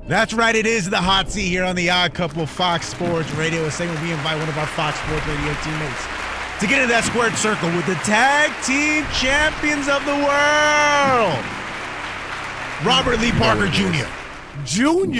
That's right. It is the hot seat here on the Odd Couple Fox Sports Radio. A segment we invite one of our Fox Sports Radio teammates to get into that squared circle with the tag team champions of the world. Robert Lee Parker Jr.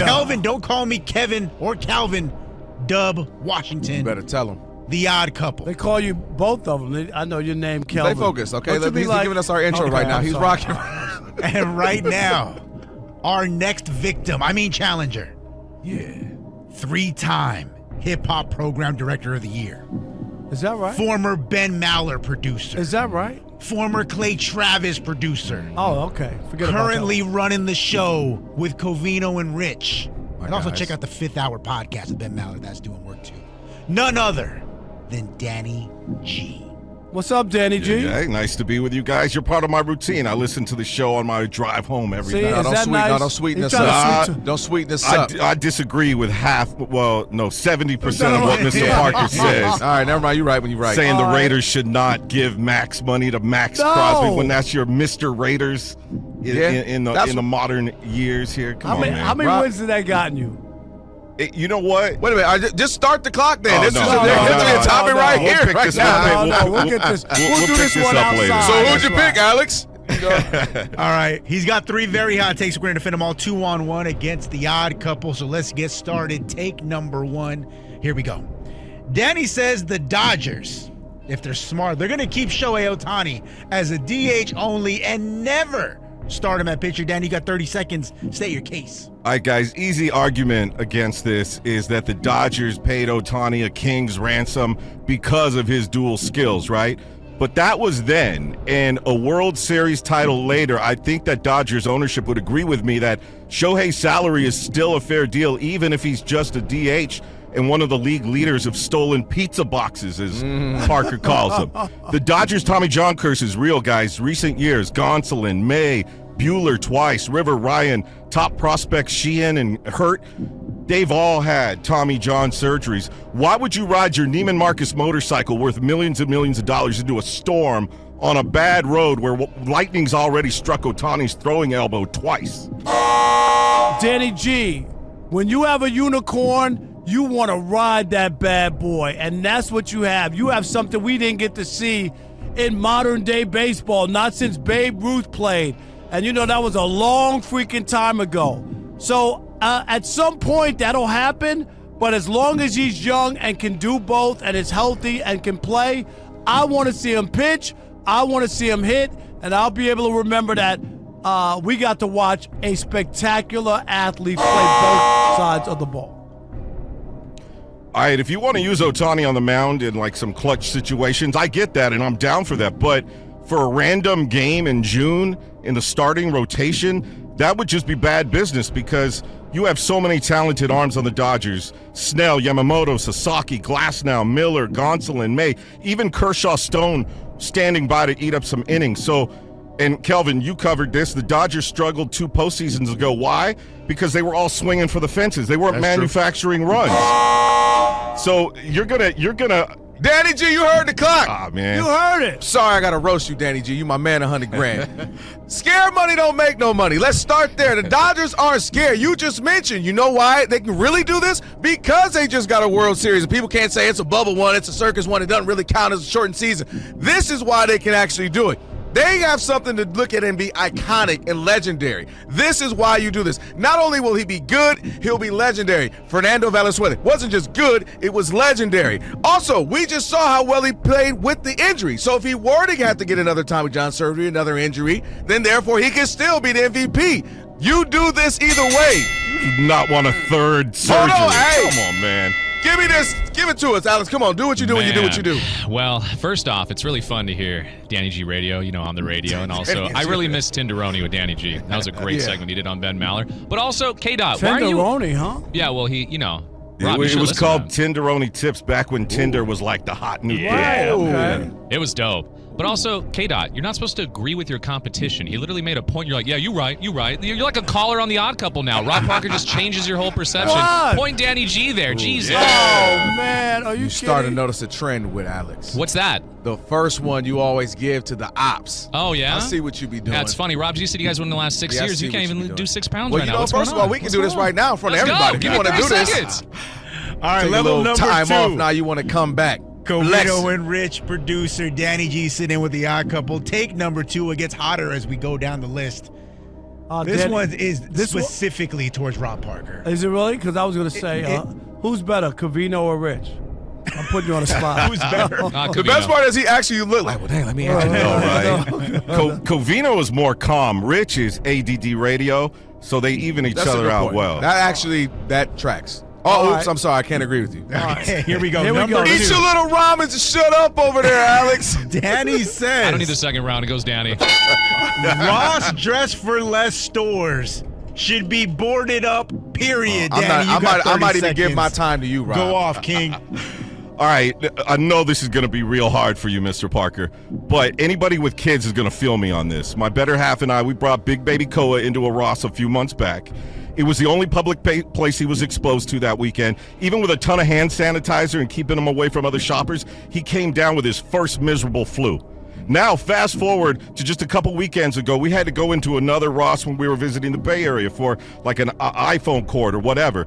Kelvin, don't call me Kevin or Calvin. Dub Washington. You better tell him. The Odd Couple. They call you both of them. I know your name, Kelvin. Stay focused, okay? He's giving us our intro right now. He's rocking. And right now, our next victim, challenger. Yeah. 3-time hip-hop program director of the year. Is that right? Former Ben Maller producer. Is that right? Former Clay Travis producer. Oh, okay. Forget Currently about that. running the show with Covino and Rich. My And also guys. check out the 5th Hour podcast of Ben Maller. That's doing work too. None other than Danny G. What's up, Danny G? Hey, nice to be with you guys. You're part of my routine. I listen to the show on my drive home every See, night. is that nice? No, don't sweeten He's us trying to up. Don't sweeten us I, up. I disagree with 70% of what Mr. Parker says. All right, never mind. You're right when you're right. Saying the All right. Raiders should not give max money to Max No. Crosby when that's your Mr. Raiders Yeah, in the modern years here. Come on, man. How many Rob- wins did that gotten you? You know what? Wait a minute. Just start the clock then. Oh, This no, is no, a no, topic no. right We'll here, pick right this now. up. No, we'll get this. We'll do pick this this one up later. outside. So who'd you That's pick, Alex? All right. He's got 3 very hot takes. We're going to defend them all 2-on-1 against the Odd Couple. So let's get started. Take number 1. Here we go. Danny says the Dodgers, if they're smart, they're going to keep Shohei Ohtani as a DH only and never start him at pitcher. Danny, you got 30 seconds. State your case. All right, guys, easy argument against this is that the Dodgers paid Ohtani a king's ransom because of his dual skills, right? But that was then, and a World Series title later, I think that Dodgers ownership would agree with me that Shohei's salary is still a fair deal, even if he's just a DH and one of the league leaders of stolen pizza boxes, as Parker calls them. The Dodgers' Tommy John curse is real, guys. Recent years, Gonsolin, May, Bueller twice, River, Ryan, top prospects Sheehan and Hurt, they've all had Tommy John surgeries. Why would you ride your Neiman Marcus motorcycle worth millions and millions of dollars into a storm on a bad road where lightning's already struck Ohtani's throwing elbow twice? Danny G, when you have a unicorn, you want to ride that bad boy, and that's what you have. You have something we didn't get to see in modern-day baseball, not since Babe Ruth played. And, that was a long freaking time ago. So, at some point, that'll happen, but as long as he's young and can do both and is healthy and can play, I want to see him pitch, I want to see him hit, and I'll be able to remember that we got to watch a spectacular athlete play both sides of the ball. All right, if you want to use Ohtani on the mound in like some clutch situations, I get that, and I'm down for that. But for a random game in June in the starting rotation, that would just be bad business because you have so many talented arms on the Dodgers. Snell, Yamamoto, Sasaki, Glasnow, Miller, Gonsolin, May, even Kershaw, Stone standing by to eat up some innings. So, and Kelvin, you covered this. The Dodgers struggled 2 postseasons ago. Why? Because they were all swinging for the fences. They weren't manufacturing runs. So you're gonna. Danny G, you heard the clock. Ah, man. You heard it. Sorry, I got to roast you, Danny G. You my man, $100,000. Scared money don't make no money. Let's start there. The Dodgers aren't scared. You just mentioned. You know why they can really do this? Because they just got a World Series. And people can't say it's a bubble one, it's a circus one. It doesn't really count as a shortened season. This is why they can actually do it. They have something to look at and be iconic and legendary. This is why you do this. Not only will he be good, he'll be legendary. Fernando Valenzuela wasn't just good, it was legendary. Also, we just saw how well he played with the injury. So if he were to have to get another Tommy John surgery, another injury, then therefore he can still be the MVP. You do this either way. You do not want a third surgery. Hold on, hey. Come on, man. Give me this. Give it to us, Alex. Come on, do what you do when you do what you do. Well, first off, it's really fun to hear Danny G radio, on the radio. And also, I really miss Tinderoni with Danny G. That was a great segment he did on Ben Maller. But also, K-Dot, why are you... Tenderoni, huh? Yeah, well, he, Rob, It was called Tinderoni Tips back when Tinder was like the hot new thing. Right, okay. It was dope. But also, K-Dot, you're not supposed to agree with your competition. He literally made a point. You're like, yeah, you're right. You're like a caller on The Odd Couple now. Rob Parker just changes your whole perception. What? Point Danny G there. Jesus. Oh, man. Are you You starting to kidding? notice a trend with Alex. What's that? the first one you always give to the ops. Oh, yeah? I see what you be doing. Yeah, it's funny. Rob, you said you guys won in the last 6 Yeah, I years. see You can't what you be even doing. do 6 pounds Well, right you now. know, What's first going of all, on? we can What's do this going on? right now in front of Let's everybody. go. If Give you me want to 30 do seconds. this. All right, Take a level little number time 2. off now. You want to come back. Covino and Rich, producer Danny G sitting in with the Odd Couple. Take number 2. It gets hotter as we go down the list. This Danny, one is this specifically towards Rob Parker. Is it really? Because I was going to say, who's better, Covino or Rich? I'm putting you on the spot. Who's better? The best part is he actually looked like, well, dang, let me answer that. All right. Covino is more calm. Rich is ADD radio, so they even each That's a other good out point. well. That tracks. All Oh, right. oops, I'm sorry. I can't agree with you. Okay, here we go. Here we number go. 2. Eat your little ramen and shut up over there, Alex. Danny says I don't need the second round. It goes Danny. Ross Dress for Less stores should be boarded up, period. Danny, I might even give seconds. my time to you, Rob. Go off, King. All right, I know this is going to be real hard for you, Mr. Parker, but anybody with kids is going to feel me on this. My better half and I, we brought Big Baby Koa into a Ross a few months back. It was the only public place he was exposed to that weekend. Even with a ton of hand sanitizer and keeping him away from other shoppers, he came down with his first miserable flu. Now, fast forward to just a couple weekends ago, we had to go into another Ross when we were visiting the Bay Area for like an iPhone cord or whatever.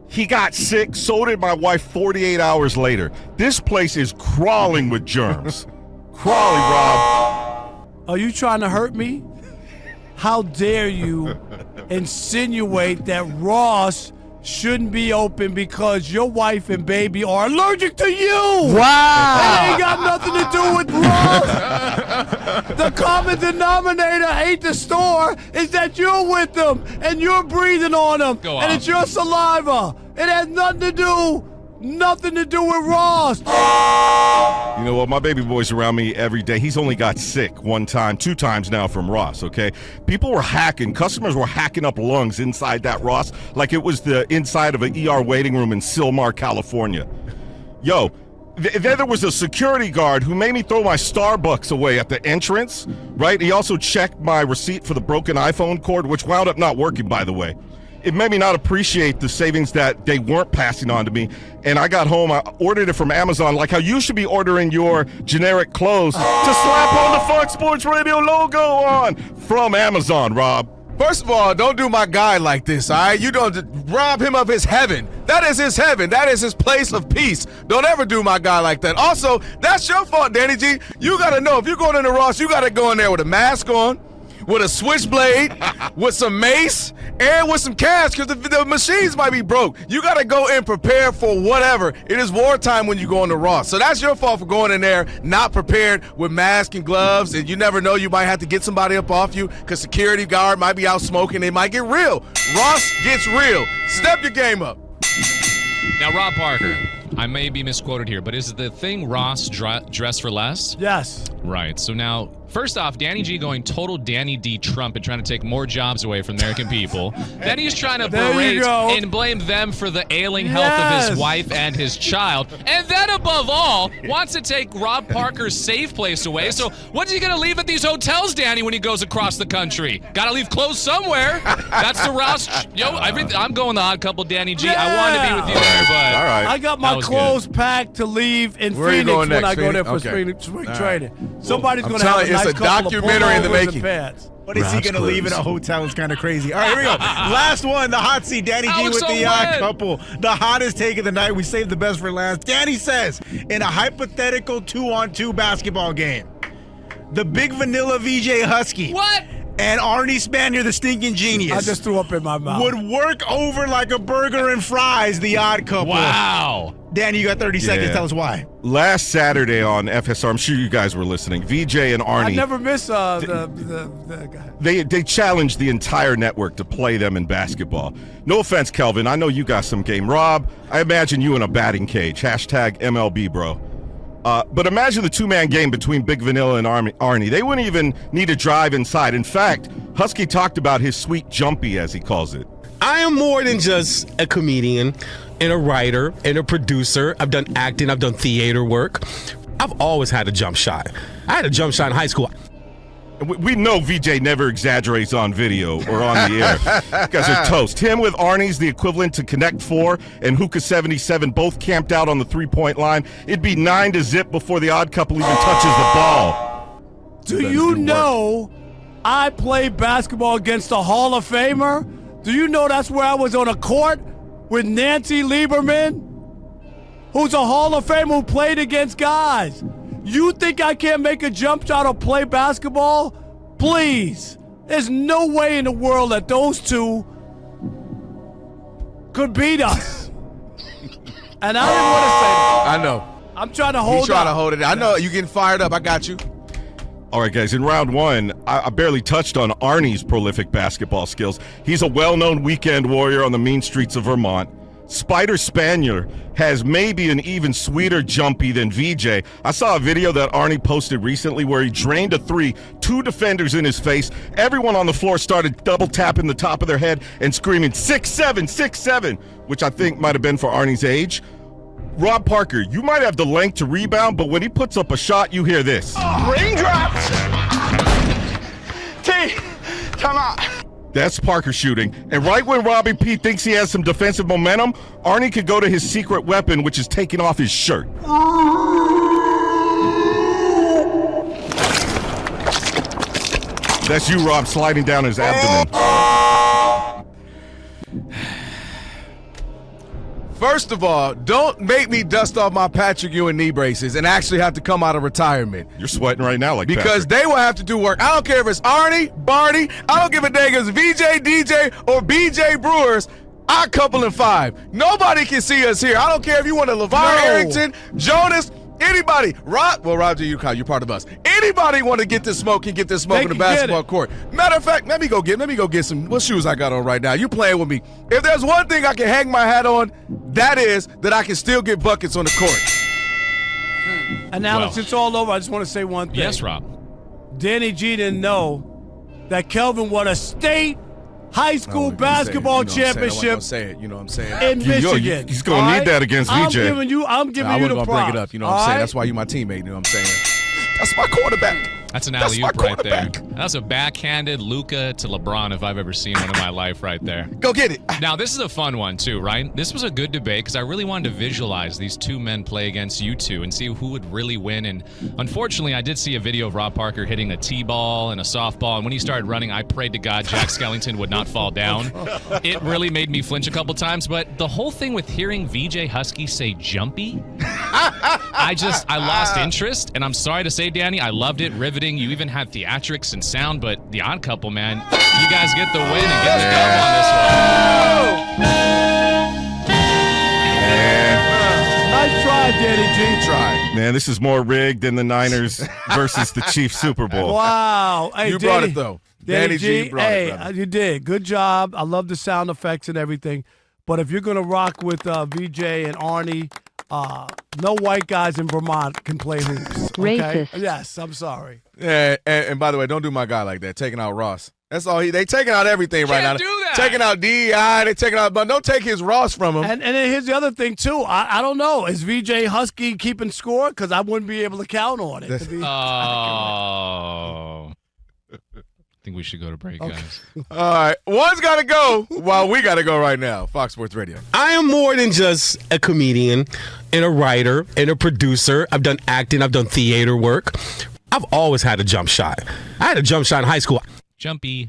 He got sick, so did my wife 48 hours later. This place is crawling with germs. Crawling, Rob. Are you trying to hurt me? How dare you insinuate that Ross shouldn't be open because your wife and baby are allergic to you? Wow. It ain't got nothing to do with Ross. The common denominator ain't the store, is that you're with them and you're breathing on them. Go and on. it's your saliva. It has nothing to do with Ross. You know what? My baby boy's around me every day. He's only got sick 1 time, 2 times now from Ross, okay? People were customers were hacking up lungs inside that Ross like it was the inside of an ER waiting room in Sylmar, California. Yo, then there was a security guard who made me throw my Starbucks away at the entrance, right? He also checked my receipt for the broken iPhone cord, which wound up not working, by the way. It made me not appreciate the savings that they weren't passing on to me. And I got home, I ordered it from Amazon, like how you should be ordering your generic clothes to slap on the Fox Sports Radio logo on from Amazon, Rob. First of all, don't do my guy like this, all right? You don't rob him of his heaven. That is his heaven. That is his place of peace. Don't ever do my guy like that. Also, that's your fault, Danny G. You got to know, if you're going into Ross, you got to go in there with a mask on, with a switchblade, with some mace, and with some cash, because the machines might be broke. You got to go in prepared for whatever. It is wartime when you go into Ross. So that's your fault for going in there not prepared with mask and gloves, and you never know, you might have to get somebody up off you because security guard might be out smoking. They might get real. Ross gets real. Step your game up. Now, Rob Parker, I may be misquoted here, but is the thing Ross dress for less? Yes. Right. So now, first off, Danny G going total Danny D. Trump and trying to take more jobs away from American people. Then he's trying to There you berate go. and blame them for the ailing health of his Yes. wife and his child. And then, above all, wants to take Rob Parker's safe place away. So what's he going to leave at these hotels, Danny, when he goes across the country? Got to leave clothes somewhere. That's the Ross. I'm going the Odd Couple, Danny G. I wanted to be with you there, but All right. I got That my was clothes packed to leave in Where are you Phoenix going when next, I go there Phoenix? for Okay. spring All right. training. Somebody's I'm going to have telling a you, it's nice a couple of documentary in the pullovers and making. pants. What is he Rob's going to leave in a clothes. hotel? It's kind of crazy. All right, here we go. Last one, the hot seat. Danny G Alex with the O'Brien. Couple. The hottest take of the night. We saved the best for last. Danny says, in a hypothetical 2-on-2 basketball game, the big vanilla VJ Husky what? and Arnie Spanier, the stinking genius, I just threw up in my mouth. would work over like a burger and fries, the Odd Couple. Wow. Danny, you got 30 seconds. Yeah. Tell us why. Last Saturday on FSR, I'm sure you guys were listening, VJ and Arnie. I never miss the guy. They challenged the entire network to play them in basketball. No offense, Kelvin. I know you got some game. Rob, I imagine you in a batting cage. Hashtag MLB, bro. But imagine the 2-man game between Big Vanilla and Arnie. They wouldn't even need to drive inside. In fact, Husky talked about his sweet jumpy, as he calls it. I am more than just a comedian and a writer and a producer. I've done acting. I've done theater work. I've always had a jump shot. I had a jump shot in high school. We know VJ never exaggerates on video or on the air. You guys are toast. Him with Arnie's the equivalent to Connect 4 and Hookah 77 both camped out on the three-point line. It'd be 9-0 before the odd couple even touches the ball. Do you know I played basketball against a Hall of Famer? Do you know that's where I was on a court with Nancy Lieberman, who's a Hall of Famer who played against guys? You think I can't make a jump shot or play basketball? Please. There's no way in the world that those two could beat us. And I didn't want to say that. I know. I'm trying to hold He's trying up. to hold it. I know you getting fired up. I got you. All right, guys, in round one, I barely touched on Arnie's prolific basketball skills. He's a well-known weekend warrior on the mean streets of Vermont. Spider Spanier has maybe an even sweeter jumpy than VJ. I saw a video that Arnie posted recently where he drained a three, 2 defenders in his face. Everyone on the floor started double tapping the top of their head and screaming 6'7", 6'7", which I think might have been for Arnie's age. Rob Parker, you might have the length to rebound, but when he puts up a shot, you hear this. Raindrops! T, time out. That's Parker shooting. And right when Robbie P thinks he has some defensive momentum, Arnie could go to his secret weapon, which is taking off his shirt. That's you, Rob, sliding down his abdomen. First of all, don't make me dust off my Patrick Ewing knee braces and actually have to come out of retirement. You're sweating right now like Because Patrick. they will have to do work. I don't care if it's Arnie, Barney, I don't give a dang if it's VJ, DJ, or BJ Brewers. I couple in 5. Nobody can see us here. I don't care if you want to LeVar Arrington, Jonas, anybody. Rob, you're part of us. Anybody want to get this smoke can get this smoke They in the can get basketball it. court. Matter of fact, let me go get some. What shoes I got on right now? You playing with me? If there's one thing I can hang my hat on, that is that I can still get buckets on the court. And Alex, it's all over. I just want to say one thing. Yes, Rob. Danny G didn't know that Kelvin won a state high school basketball championship Say it. You know what I'm saying? in Michigan. He's gonna all need that against I'm VJ. giving you I the wasn't gonna props. bring it up. You know what I'm saying? That's why you my teammate. You know what I'm saying? That's my quarterback. That's an That's my alley-oop right there. quarterback. That's a backhanded Luka to LeBron if I've ever seen one in my life right there. Go get it. Now, this is a fun one, too, right? This was a good debate because I really wanted to visualize these two men play against you two and see who would really win. And unfortunately, I did see a video of Rob Parker hitting a T-ball and a softball. And when he started running, I prayed to God Jack Skellington would not fall down. It really made me flinch a couple times. But the whole thing with hearing VJ Husky say jumpy, I lost interest. And I'm sorry to say, Danny, I loved it. Riveting. You even had theatrics and sound. But the Odd Couple, man, you guys get the win and get the dub on this one. Nice try, Danny G. Try. Man, this is more rigged than the Niners versus the Chiefs Super Bowl. Wow. Hey, You brought it, though. Danny G, you brought it, brother. you did. Good job. I love the sound effects and everything. But if you're going to rock with VJ and Arnie, no white guys in Vermont can play hoops. Okay? Racist. Yes, I'm sorry. Yeah, and by the way, don't do my guy like that. Taking out Ross. That's all they taking out everything right now. Can't do that. Taking out DEI, they taking out, but don't take his Ross from him. And then here's the other thing, too. I don't know. Is VJ Husky keeping score? Because I wouldn't be able to count on it. Oh. I think we should go to break, guys. All right, one's got to go while we got to go right now. Fox Sports Radio. I am more than just a comedian and a writer and a producer. I've done acting. I've done theater work. I've always had a jump shot. I had a jump shot in high school. Jumpy.